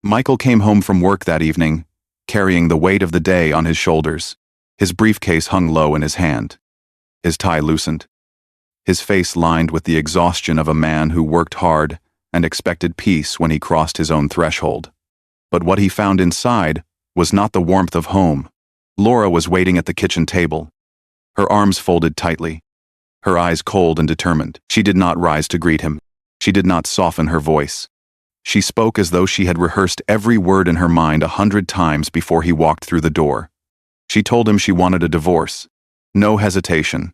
Michael came home from work that evening, carrying the weight of the day on his shoulders. His briefcase hung low in his hand. His tie loosened. His face lined with the exhaustion of a man who worked hard and expected peace when he crossed his own threshold. But what he found inside was not the warmth of home. Laura was waiting at the kitchen table, her arms folded tightly, her eyes cold and determined. She did not rise to greet him. She did not soften her voice. She spoke as though she had rehearsed every word in her mind 100 times before he walked through the door. She told him she wanted a divorce. No hesitation.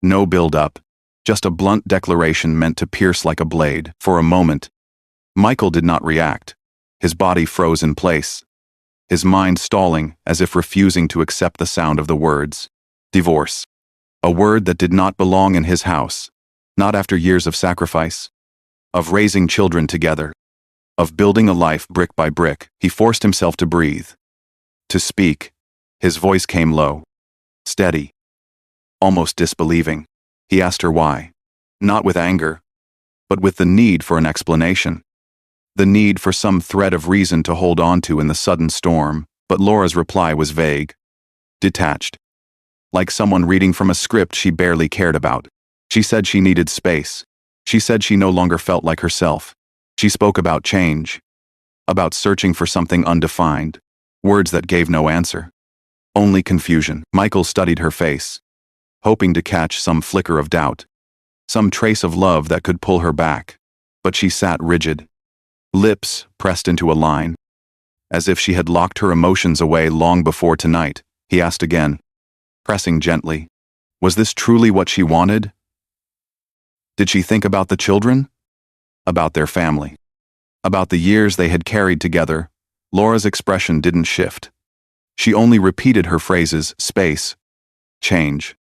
No build-up. Just a blunt declaration meant to pierce like a blade. For a moment, Michael did not react. His body froze in place, his mind stalling as if refusing to accept the sound of the words. Divorce. A word that did not belong in his house. Not after years of sacrifice. Of raising children together. Of building a life brick by brick. He forced himself to breathe. To speak. His voice came low. Steady. Almost disbelieving. He asked her why. Not with anger, but with the need for an explanation. The need for some thread of reason to hold on to in the sudden storm. But Laura's reply was vague. Detached. Like someone reading from a script she barely cared about. She said she needed space. She said she no longer felt like herself. She spoke about change. About searching for something undefined. Words that gave no answer. Only confusion. Michael studied her face, hoping to catch some flicker of doubt. Some trace of love that could pull her back. But she sat rigid. Lips pressed into a line. As if she had locked her emotions away long before tonight. He asked again, pressing gently. Was this truly what she wanted? Did she think about the children? About their family? About the years they had carried together? Laura's expression didn't shift. She only repeated her phrases: space, change,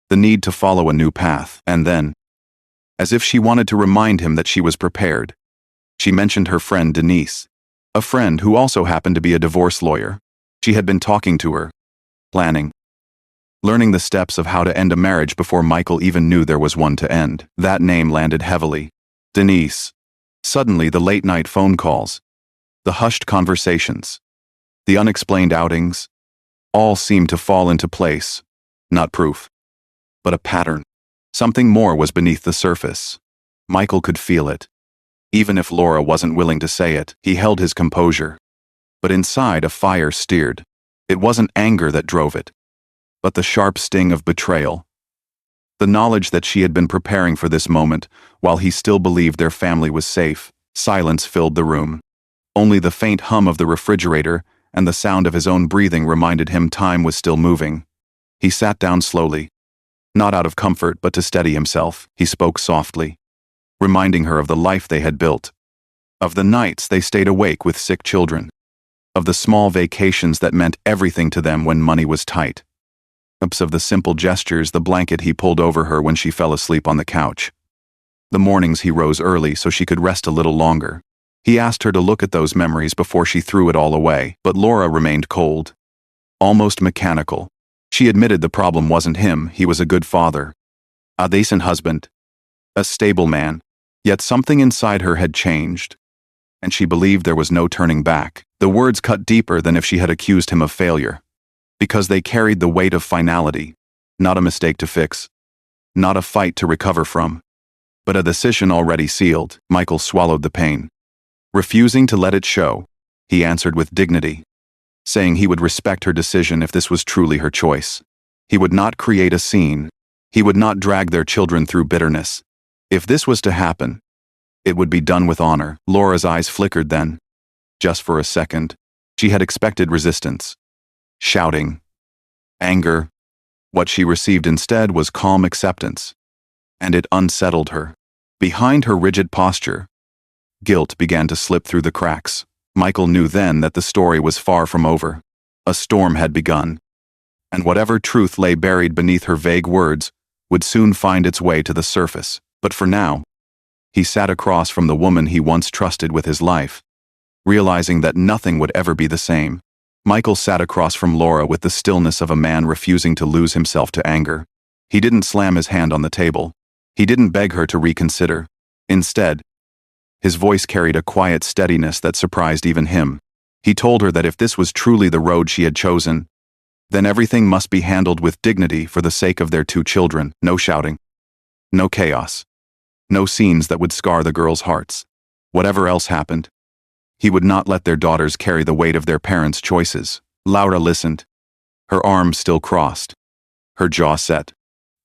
the need to follow a new path. And then, as if she wanted to remind him that she was prepared, she mentioned her friend Denise, a friend who also happened to be a divorce lawyer. She had been talking to her, planning, learning the steps of how to end a marriage before Michael even knew there was one to end. That name landed heavily. Denise. Suddenly the late-night phone calls, the hushed conversations, the unexplained outings, all seemed to fall into place. Not proof, but a pattern. Something more was beneath the surface. Michael could feel it. Even if Laura wasn't willing to say it, he held his composure. But inside a fire steered. It wasn't anger that drove it, but the sharp sting of betrayal. The knowledge that she had been preparing for this moment, while he still believed their family was safe. Silence filled the room. Only the faint hum of the refrigerator and the sound of his own breathing reminded him time was still moving. He sat down slowly. Not out of comfort, but to steady himself. He spoke softly, reminding her of the life they had built. Of the nights they stayed awake with sick children. Of the small vacations that meant everything to them when money was tight. Of the simple gestures, the blanket he pulled over her when she fell asleep on the couch. The mornings he rose early so she could rest a little longer. He asked her to look at those memories before she threw it all away, but Laura remained cold. Almost mechanical. She admitted the problem wasn't him. He was a good father, a decent husband, a stable man. Yet something inside her had changed, and she believed there was no turning back. The words cut deeper than if she had accused him of failure, because they carried the weight of finality, not a mistake to fix, not a fight to recover from, but a decision already sealed. Michael swallowed the pain. Refusing to let it show, he answered with dignity, saying he would respect her decision if this was truly her choice. He would not create a scene. He would not drag their children through bitterness. If this was to happen, it would be done with honor. Laura's eyes flickered then. Just for a second, she had expected resistance. Shouting. Anger. What she received instead was calm acceptance. And it unsettled her. Behind her rigid posture, guilt began to slip through the cracks. Michael knew then that the story was far from over. A storm had begun. And whatever truth lay buried beneath her vague words would soon find its way to the surface. But for now, he sat across from the woman he once trusted with his life, realizing that nothing would ever be the same. Michael sat across from Laura with the stillness of a man refusing to lose himself to anger. He didn't slam his hand on the table. He didn't beg her to reconsider. Instead, His voice carried a quiet steadiness that surprised even him. He told her that if this was truly the road she had chosen, then everything must be handled with dignity for the sake of their 2 children. No shouting. No chaos. No scenes that would scar the girls' hearts. Whatever else happened, he would not let their daughters carry the weight of their parents' choices. Laura listened, her arms still crossed, her jaw set.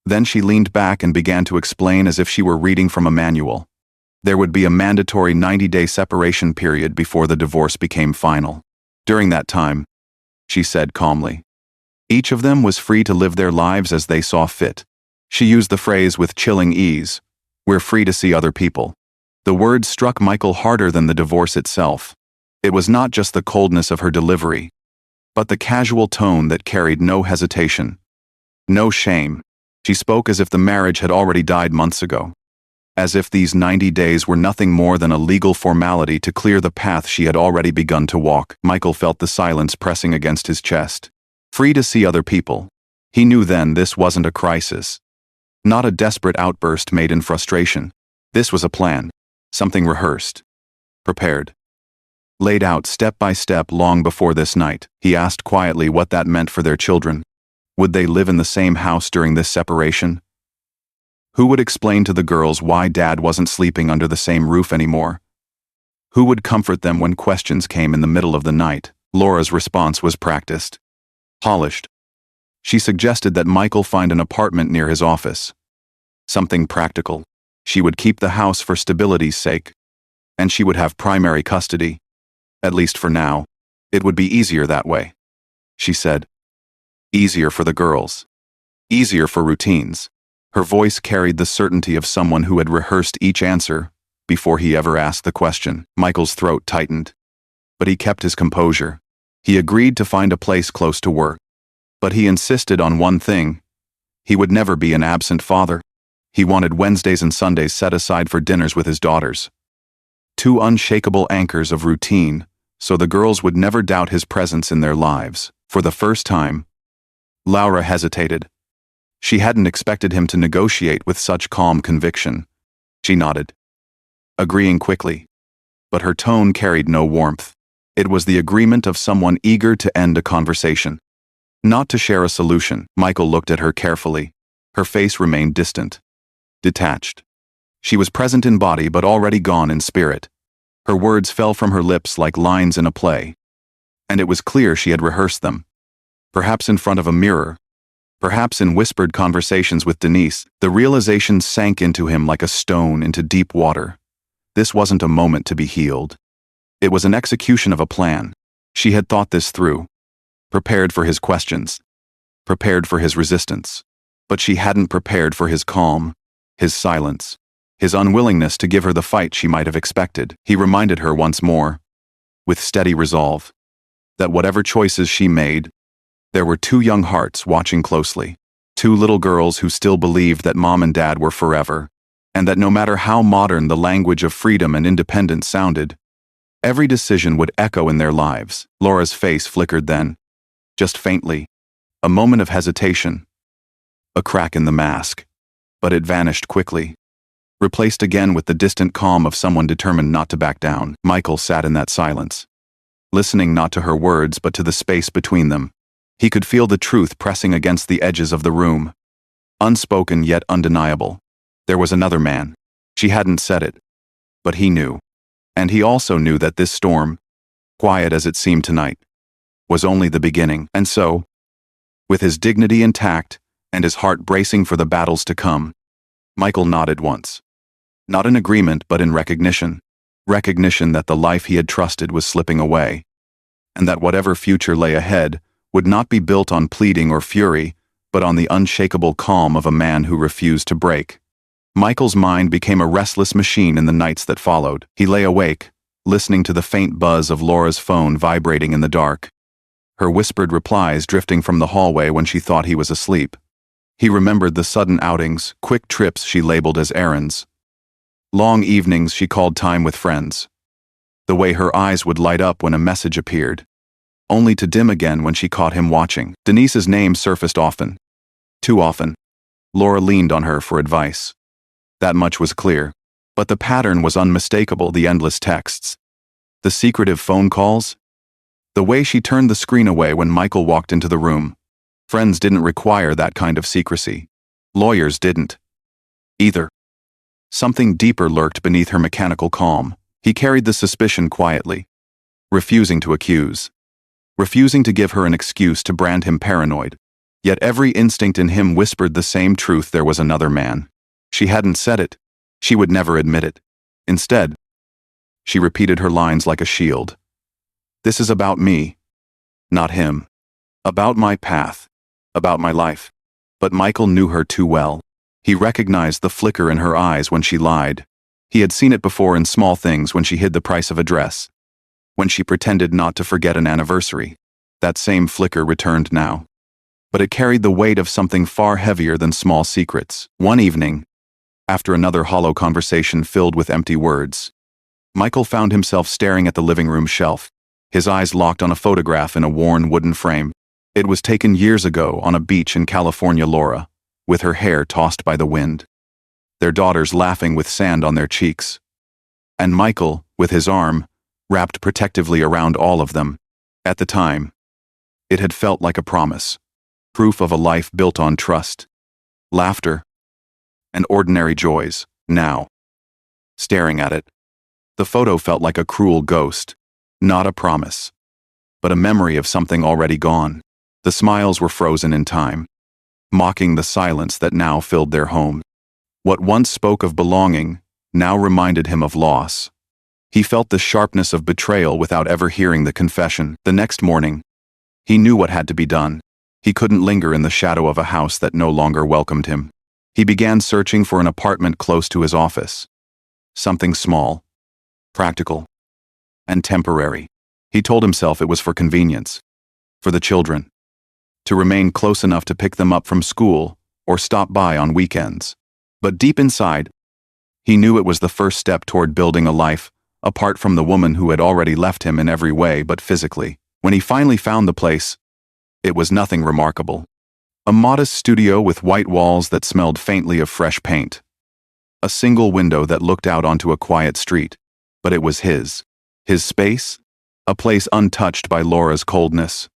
Then she leaned back and began to explain as if she were reading from a manual. There would be a mandatory 90-day separation period before the divorce became final. During that time, she said calmly, each of them was free to live their lives as they saw fit. She used the phrase with chilling ease, "We're free to see other people." The words struck Michael harder than the divorce itself. It was not just the coldness of her delivery, but the casual tone that carried no hesitation, no shame. She spoke as if the marriage had already died months ago, as if these 90 days were nothing more than a legal formality to clear the path she had already begun to walk. Michael felt the silence pressing against his chest. Free to see other people. He knew then this wasn't a crisis, not a desperate outburst made in frustration. This was a plan, something rehearsed, prepared, laid out step by step long before this night. He asked quietly what that meant for their children. Would they live in the same house during this separation? Who would explain to the girls why Dad wasn't sleeping under the same roof anymore? Who would comfort them when questions came in the middle of the night? Laura's response was practiced, polished. She suggested that Michael find an apartment near his office. Something practical. She would keep the house for stability's sake, and she would have primary custody. At least for now. It would be easier that way, she said. Easier for the girls. Easier for routines. Her voice carried the certainty of someone who had rehearsed each answer before he ever asked the question. Michael's throat tightened, but he kept his composure. He agreed to find a place close to work, but he insisted on one thing. He would never be an absent father. He wanted Wednesdays and Sundays set aside for dinners with his daughters. 2 unshakable anchors of routine, so the girls would never doubt his presence in their lives. For the first time, Laura hesitated. She hadn't expected him to negotiate with such calm conviction. She nodded, agreeing quickly, but her tone carried no warmth. It was the agreement of someone eager to end a conversation, not to share a solution. Michael looked at her carefully. Her face remained distant, detached. She was present in body but already gone in spirit. Her words fell from her lips like lines in a play, and it was clear she had rehearsed them. Perhaps in front of a mirror, perhaps in whispered conversations with Denise. The realization sank into him like a stone into deep water. This wasn't a moment to be healed. It was an execution of a plan. She had thought this through, prepared for his questions, prepared for his resistance. But she hadn't prepared for his calm, his silence, his unwillingness to give her the fight she might have expected. He reminded her once more, with steady resolve, that whatever choices she made, there were 2 young hearts watching closely. 2 little girls who still believed that Mom and Dad were forever, and that no matter how modern the language of freedom and independence sounded, every decision would echo in their lives. Laura's face flickered then, just faintly, a moment of hesitation, a crack in the mask, but it vanished quickly, replaced again with the distant calm of someone determined not to back down. Michael sat in that silence, listening not to her words but to the space between them. He could feel the truth pressing against the edges of the room, unspoken yet undeniable. There was another man. She hadn't said it, but he knew. And he also knew that this storm, quiet as it seemed tonight, was only the beginning. And so, with his dignity intact and his heart bracing for the battles to come, Michael nodded once. Not in agreement but in recognition. Recognition that the life he had trusted was slipping away, and that whatever future lay ahead would not be built on pleading or fury, but on the unshakable calm of a man who refused to break. Michael's mind became a restless machine in the nights that followed. He lay awake, listening to the faint buzz of Laura's phone vibrating in the dark, her whispered replies drifting from the hallway when she thought he was asleep. He remembered the sudden outings, quick trips she labeled as errands, long evenings she called time with friends, the way her eyes would light up when a message appeared, only to dim again when she caught him watching. Denise's name surfaced often. Too often. Laura leaned on her for advice. That much was clear. But the pattern was unmistakable: the endless texts, the secretive phone calls, the way she turned the screen away when Michael walked into the room. Friends didn't require that kind of secrecy. Lawyers didn't either. Something deeper lurked beneath her mechanical calm. He carried the suspicion quietly, refusing to accuse, refusing to give her an excuse to brand him paranoid. Yet every instinct in him whispered the same truth: there was another man. She hadn't said it. She would never admit it. Instead, she repeated her lines like a shield. This is about me, not him. About my path, about my life. But Michael knew her too well. He recognized the flicker in her eyes when she lied. He had seen it before in small things: when she hid the price of a dress, when she pretended not to forget an anniversary. That same flicker returned now. But it carried the weight of something far heavier than small secrets. One evening, after another hollow conversation filled with empty words, Michael found himself staring at the living room shelf, his eyes locked on a photograph in a worn wooden frame. It was taken years ago on a beach in California. Laura, with her hair tossed by the wind, their daughters laughing with sand on their cheeks, and Michael, with his arm wrapped protectively around all of them. At the time, it had felt like a promise, proof of a life built on trust, laughter, and ordinary joys. Now, staring at it, the photo felt like a cruel ghost, not a promise, but a memory of something already gone. The smiles were frozen in time, mocking the silence that now filled their home. What once spoke of belonging now reminded him of loss. He felt the sharpness of betrayal without ever hearing the confession. The next morning, he knew what had to be done. He couldn't linger in the shadow of a house that no longer welcomed him. He began searching for an apartment close to his office. Something small, practical, and temporary. He told himself it was for convenience, for the children, to remain close enough to pick them up from school or stop by on weekends. But deep inside, he knew it was the first step toward building a life apart from the woman who had already left him in every way but physically. When he finally found the place, it was nothing remarkable. A modest studio with white walls that smelled faintly of fresh paint. A single window that looked out onto a quiet street. But it was his space, a place untouched by Laura's coldness,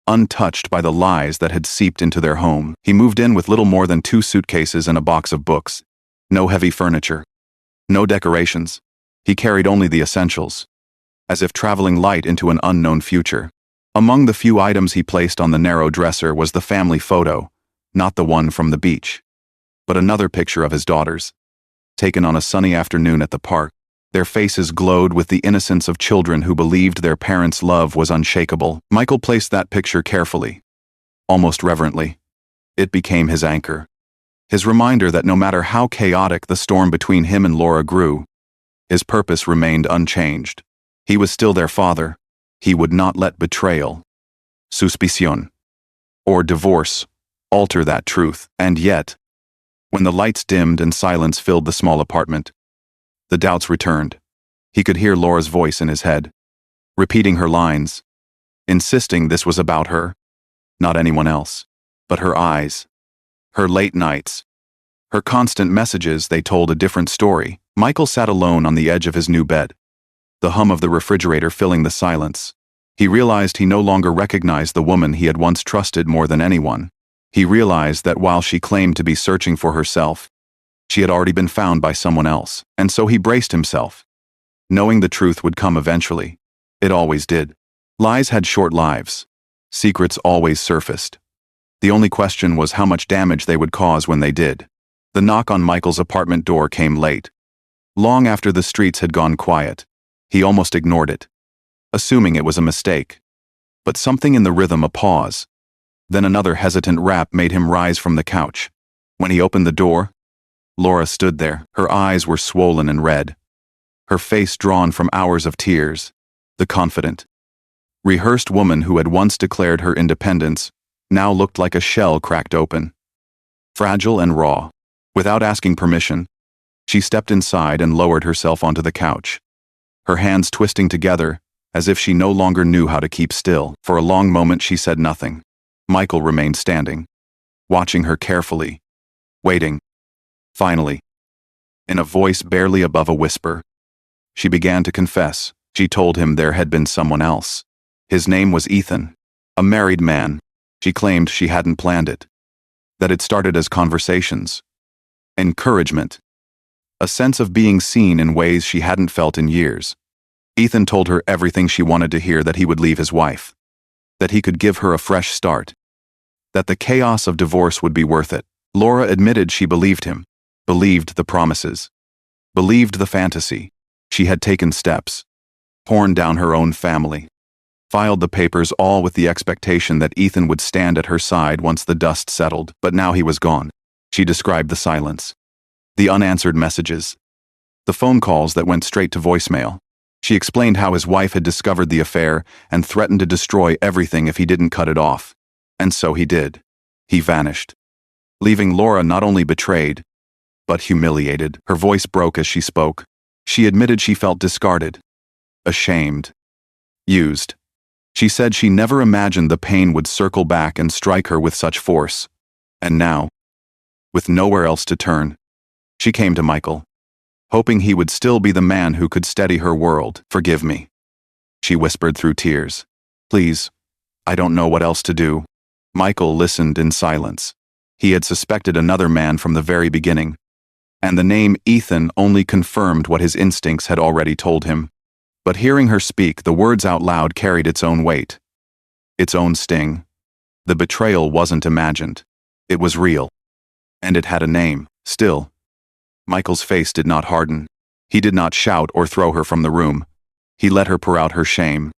untouched by the lies that had seeped into their home. He moved in with little more than 2 suitcases and a box of books. No heavy furniture, no decorations. He carried only the essentials, as if traveling light into an unknown future. Among the few items he placed on the narrow dresser was the family photo, not the one from the beach, but another picture of his daughters, taken on a sunny afternoon at the park. Their faces glowed with the innocence of children who believed their parents' love was unshakable. Michael placed that picture carefully, almost reverently. It became his anchor, his reminder that no matter how chaotic the storm between him and Laura grew, his purpose remained unchanged. He was still their father. He would not let betrayal, suspicion, or divorce alter that truth. And yet, when the lights dimmed and silence filled the small apartment, the doubts returned. He could hear Laura's voice in his head, repeating her lines, insisting this was about her, not anyone else. But her eyes, her late nights, her constant messages, they told a different story. Michael sat alone on the edge of his new bed, the hum of the refrigerator filling the silence. He realized he no longer recognized the woman he had once trusted more than anyone. He realized that while she claimed to be searching for herself, she had already been found by someone else. And so he braced himself, knowing the truth would come eventually. It always did. Lies had short lives. Secrets always surfaced. The only question was how much damage they would cause when they did. The knock on Michael's apartment door came late, long after the streets had gone quiet. He almost ignored it, assuming it was a mistake. But something in the rhythm, a pause, then another hesitant rap, made him rise from the couch. When he opened the door, Laura stood there. Her eyes were swollen and red, her face drawn from hours of tears. The confident, rehearsed woman who had once declared her independence now looked like a shell cracked open, fragile and raw. Without asking permission, she stepped inside and lowered herself onto the couch, her hands twisting together as if she no longer knew how to keep still. For a long moment she said nothing. Michael remained standing, watching her carefully, waiting. Finally, In a voice barely above a whisper, she began to confess. She told him there had been someone else. His name was Ethan, a married man. She claimed she hadn't planned it, that it started as conversations, encouragement, a sense of being seen in ways she hadn't felt in years. Ethan told her everything she wanted to hear, that he would leave his wife, that he could give her a fresh start, that the chaos of divorce would be worth it. Laura admitted she believed him, believed the promises, believed the fantasy. She had taken steps, torn down her own family, filed the papers, all with the expectation that Ethan would stand at her side once the dust settled. But now he was gone. She described the silence, the unanswered messages, the phone calls that went straight to voicemail. She explained how his wife had discovered the affair and threatened to destroy everything if he didn't cut it off. And so he did. He vanished, leaving Laura not only betrayed, but humiliated. Her voice broke as she spoke. She admitted she felt discarded, ashamed, used. She said she never imagined the pain would circle back and strike her with such force. And now, with nowhere else to turn, she came to Michael, hoping he would still be the man who could steady her world. "Forgive me," she whispered through tears. "Please, I don't know what else to do." Michael listened in silence. He had suspected another man from the very beginning, and the name Ethan only confirmed what his instincts had already told him. But hearing her speak, the words out loud carried its own weight, its own sting. The betrayal wasn't imagined. It was real. And it had a name. Still, Michael's face did not harden. He did not shout or throw her from the room. He let her pour out her shame,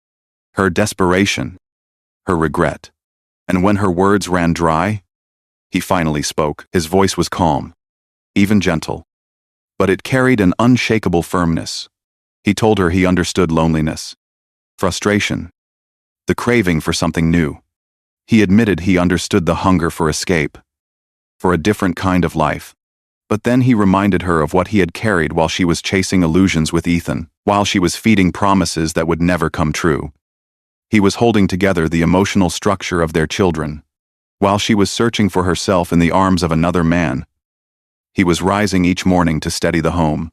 her desperation, her regret. And when her words ran dry, he finally spoke. His voice was calm, even gentle, but it carried an unshakable firmness. He told her he understood loneliness, frustration, the craving for something new. He admitted he understood the hunger for escape, for a different kind of life. But then he reminded her of what he had carried while she was chasing illusions with Ethan, while she was feeding promises that would never come true. He was holding together the emotional structure of their children, while she was searching for herself in the arms of another man. He was rising each morning to steady the home,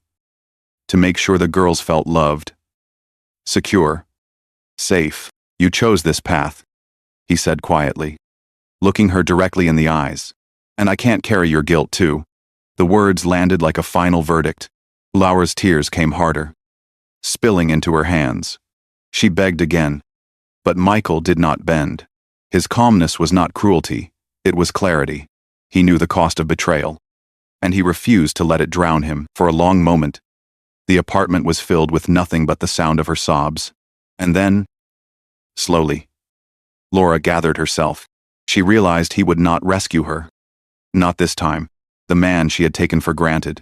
to make sure the girls felt loved, secure, safe. "You chose this path," he said quietly, looking her directly in the eyes. "And I can't carry your guilt too." The words landed like a final verdict. Laura's tears came harder, spilling into her hands. She begged again, but Michael did not bend. His calmness was not cruelty, it was clarity. He knew the cost of betrayal, and he refused to let it drown him. For a long moment, the apartment was filled with nothing but the sound of her sobs. And then, slowly, Laura gathered herself. She realized he would not rescue her. Not this time. The man she had taken for granted,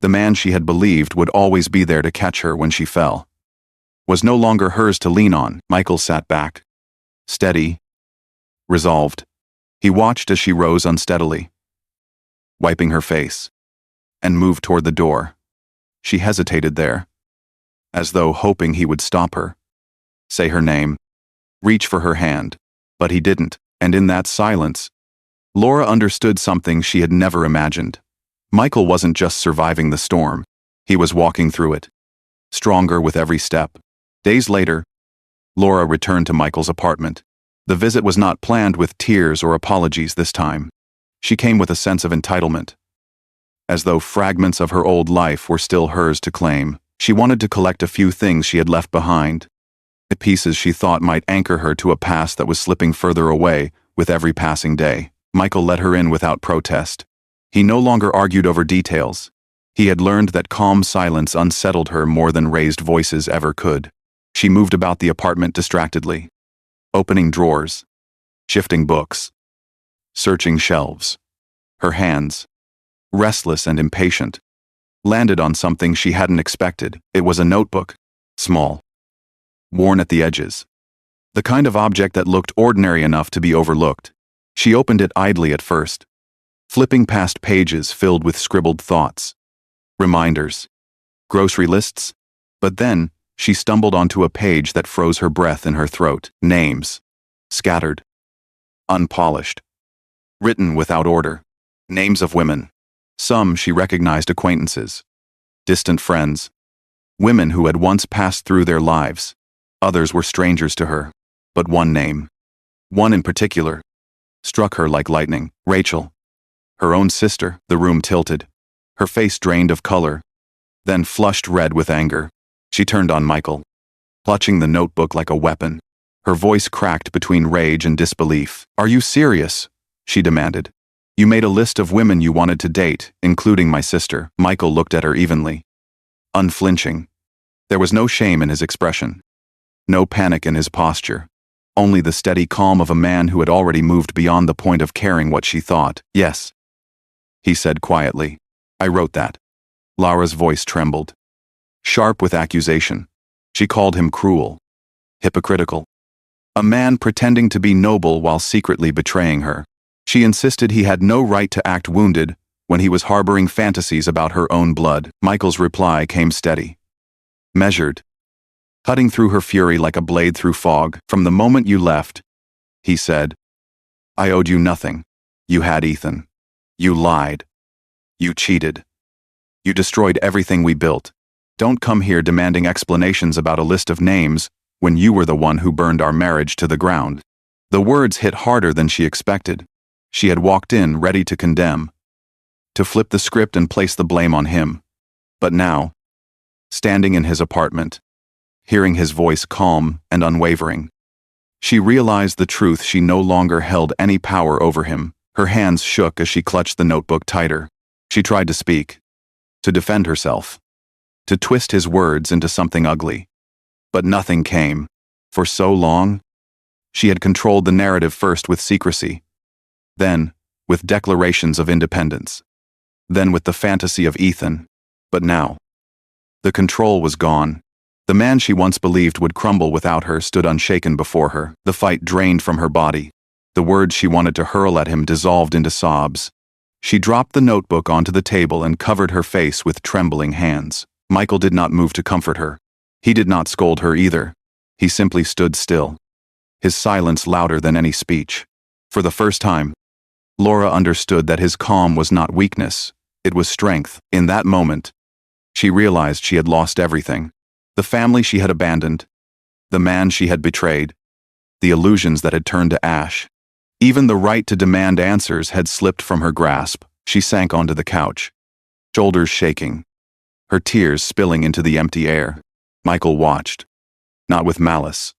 the man she had believed would always be there to catch her when she fell, was no longer hers to lean on. Michael sat back, steady, resolved. He watched as she rose unsteadily, wiping her face, and moved toward the door. She hesitated there, as though hoping he would stop her, say her name, reach for her hand. But he didn't, and in that silence, Laura understood something she had never imagined. Michael wasn't just surviving the storm, he was walking through it, stronger with every step. Days later, Laura returned to Michael's apartment. The visit was not planned with tears or apologies this time. She came with a sense of entitlement, as though fragments of her old life were still hers to claim. She wanted to collect a few things she had left behind, the pieces she thought might anchor her to a past that was slipping further away with every passing day. Michael let her in without protest. He no longer argued over details. He had learned that calm silence unsettled her more than raised voices ever could. She moved about the apartment distractedly, opening drawers, shifting books, searching shelves. Her hands, restless and impatient, landed on something she hadn't expected. It was a notebook, small, worn at the edges, the kind of object that looked ordinary enough to be overlooked. She opened it idly at first, flipping past pages filled with scribbled thoughts, reminders, grocery lists. But then, she stumbled onto a page that froze her breath in her throat. Names, scattered, unpolished, written without order. Names of women. Some she recognized acquaintances, distant friends, women who had once passed through their lives. Others were strangers to her, but one name, one in particular, struck her like lightning. Rachel. Her own sister. The room tilted. Her face drained of color, then flushed red with anger. She turned on Michael, clutching the notebook like a weapon. Her voice cracked between rage and disbelief. "Are you serious?" she demanded. "You made a list of women you wanted to date, including my sister." Michael looked at her evenly, unflinching. There was no shame in his expression, no panic in his posture, only the steady calm of a man who had already moved beyond the point of caring what she thought. "Yes," he said quietly. "I wrote that." Lara's voice trembled, sharp with accusation. She called him cruel, hypocritical, a man pretending to be noble while secretly betraying her. She insisted he had no right to act wounded when he was harboring fantasies about her own blood. Michael's reply came steady, measured, cutting through her fury like a blade through fog. "From the moment you left," he said, "I owed you nothing. You had Ethan. You lied. You cheated. You destroyed everything we built. Don't come here demanding explanations about a list of names when you were the one who burned our marriage to the ground." The words hit harder than she expected. She had walked in ready to condemn, to flip the script and place the blame on him. But now, standing in his apartment, hearing his voice calm and unwavering, she realized the truth. She no longer held any power over him. Her hands shook as she clutched the notebook tighter. She tried to speak, to defend herself, to twist his words into something ugly. But nothing came. For so long, she had controlled the narrative, first with secrecy, then with declarations of independence, then with the fantasy of Ethan. But now, the control was gone. The man she once believed would crumble without her stood unshaken before her. The fight drained from her body. The words she wanted to hurl at him dissolved into sobs. She dropped the notebook onto the table and covered her face with trembling hands. Michael did not move to comfort her. He did not scold her either. He simply stood still, his silence louder than any speech. For the first time, Laura understood that his calm was not weakness, it was strength. In that moment, she realized she had lost everything. The family she had abandoned, the man she had betrayed, the illusions that had turned to ash. Even the right to demand answers had slipped from her grasp. She sank onto the couch, shoulders shaking, her tears spilling into the empty air. Michael watched, not with malice,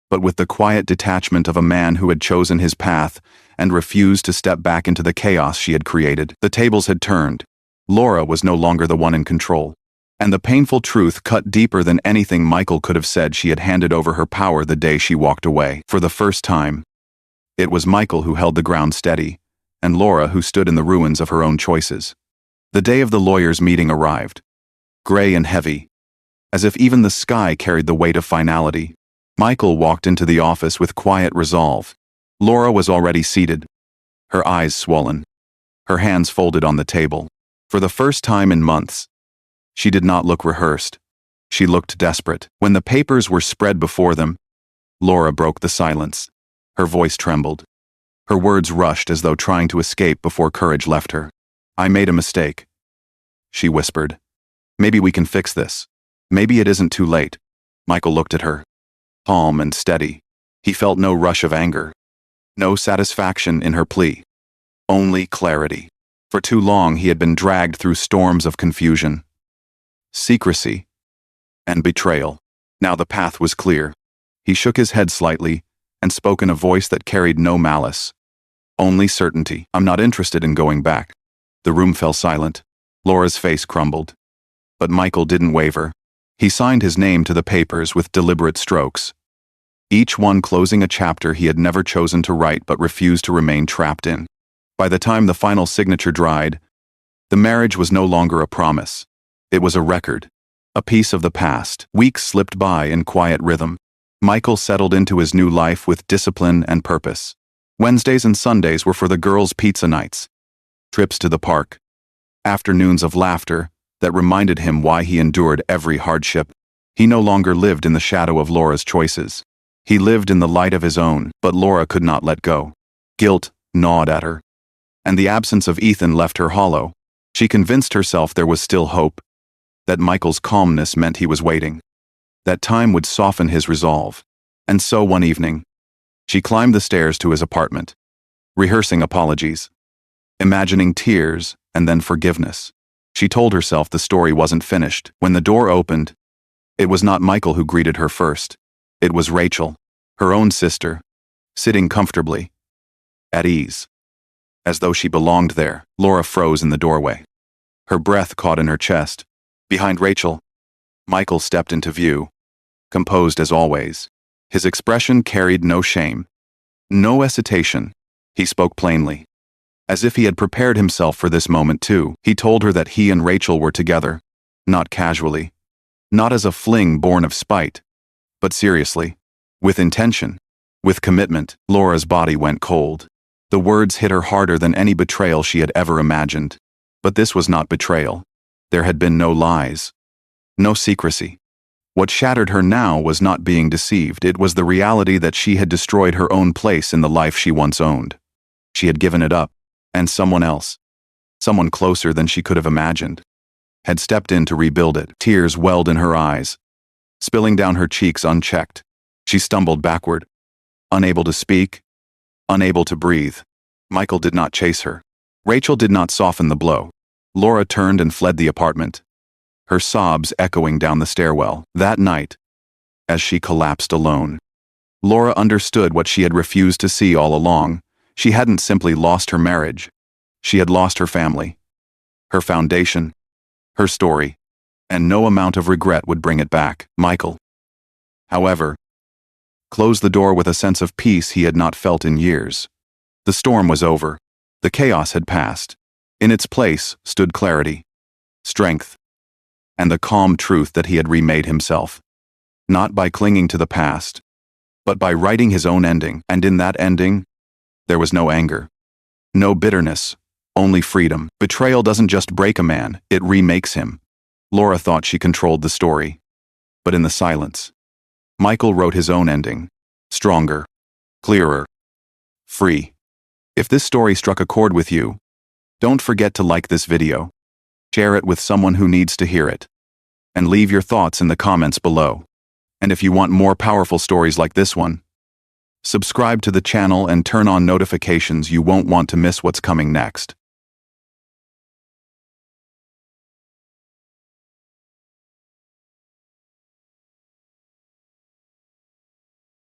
but with the quiet detachment of a man who had chosen his path and refused to step back into the chaos she had created. The tables had turned. Laura was no longer the one in control. And the painful truth cut deeper than anything Michael could have said. She had handed over her power the day she walked away. For the first time, it was Michael who held the ground steady, and Laura who stood in the ruins of her own choices. The day of the lawyers' meeting arrived, gray and heavy, as if even the sky carried the weight of finality. Michael walked into the office with quiet resolve. Laura was already seated, her eyes swollen, her hands folded on the table. For the first time in months, she did not look rehearsed. She looked desperate. When the papers were spread before them, Laura broke the silence. Her voice trembled. Her words rushed as though trying to escape before courage left her. "I made a mistake," she whispered. "Maybe we can fix this. Maybe it isn't too late." Michael looked at her, calm and steady. He felt no rush of anger, no satisfaction in her plea, only clarity. For too long he had been dragged through storms of confusion, secrecy, and betrayal. Now the path was clear. He shook his head slightly and spoke in a voice that carried no malice, only certainty. "I'm not interested in going back." The room fell silent. Laura's face crumbled. But Michael didn't waver. He signed his name to the papers with deliberate strokes, each one closing a chapter he had never chosen to write but refused to remain trapped in. By the time the final signature dried, the marriage was no longer a promise. It was a record, a piece of the past. Weeks slipped by in quiet rhythm. Michael settled into his new life with discipline and purpose. Wednesdays and Sundays were for the girls' pizza nights, trips to the park, afternoons of laughter that reminded him why he endured every hardship. He no longer lived in the shadow of Laura's choices. He lived in the light of his own, but Laura could not let go. Guilt gnawed at her, and the absence of Ethan left her hollow. She convinced herself there was still hope, that Michael's calmness meant he was waiting. That time would soften his resolve. And so one evening, she climbed the stairs to his apartment, rehearsing apologies, imagining tears and then forgiveness. She told herself the story wasn't finished. When the door opened, it was not Michael who greeted her first. It was Rachel, her own sister, sitting comfortably, at ease. As though she belonged there, Laura froze in the doorway. Her breath caught in her chest. Behind Rachel, Michael stepped into view, composed as always. His expression carried no shame, no hesitation. He spoke plainly, as if he had prepared himself for this moment too. He told her that he and Rachel were together, not casually, not as a fling born of spite, but seriously, with intention, with commitment. Laura's body went cold. The words hit her harder than any betrayal she had ever imagined. But this was not betrayal. There had been no lies, no secrecy. What shattered her now was not being deceived. It was the reality that she had destroyed her own place in the life she once owned. She had given it up, and someone else, someone closer than she could have imagined, had stepped in to rebuild it. Tears welled in her eyes, spilling down her cheeks unchecked. She stumbled backward, unable to speak, unable to breathe. Michael did not chase her. Rachel did not soften the blow. Laura turned and fled the apartment, her sobs echoing down the stairwell. That night, as she collapsed alone, Laura understood what she had refused to see all along. She hadn't simply lost her marriage. She had lost her family, her foundation, her story, and no amount of regret would bring it back. Michael, however, closed the door with a sense of peace he had not felt in years. The storm was over. The chaos had passed. In its place stood clarity, strength, and the calm truth that he had remade himself, not by clinging to the past, but by writing his own ending. And in that ending, there was no anger, no bitterness, only freedom. Betrayal doesn't just break a man, it remakes him. Laura thought she controlled the story, but in the silence, Michael wrote his own ending, stronger, clearer, free. If this story struck a chord with you, don't forget to like this video, share it with someone who needs to hear it, and leave your thoughts in the comments below. And if you want more powerful stories like this one, subscribe to the channel and turn on notifications. You won't want to miss what's coming next.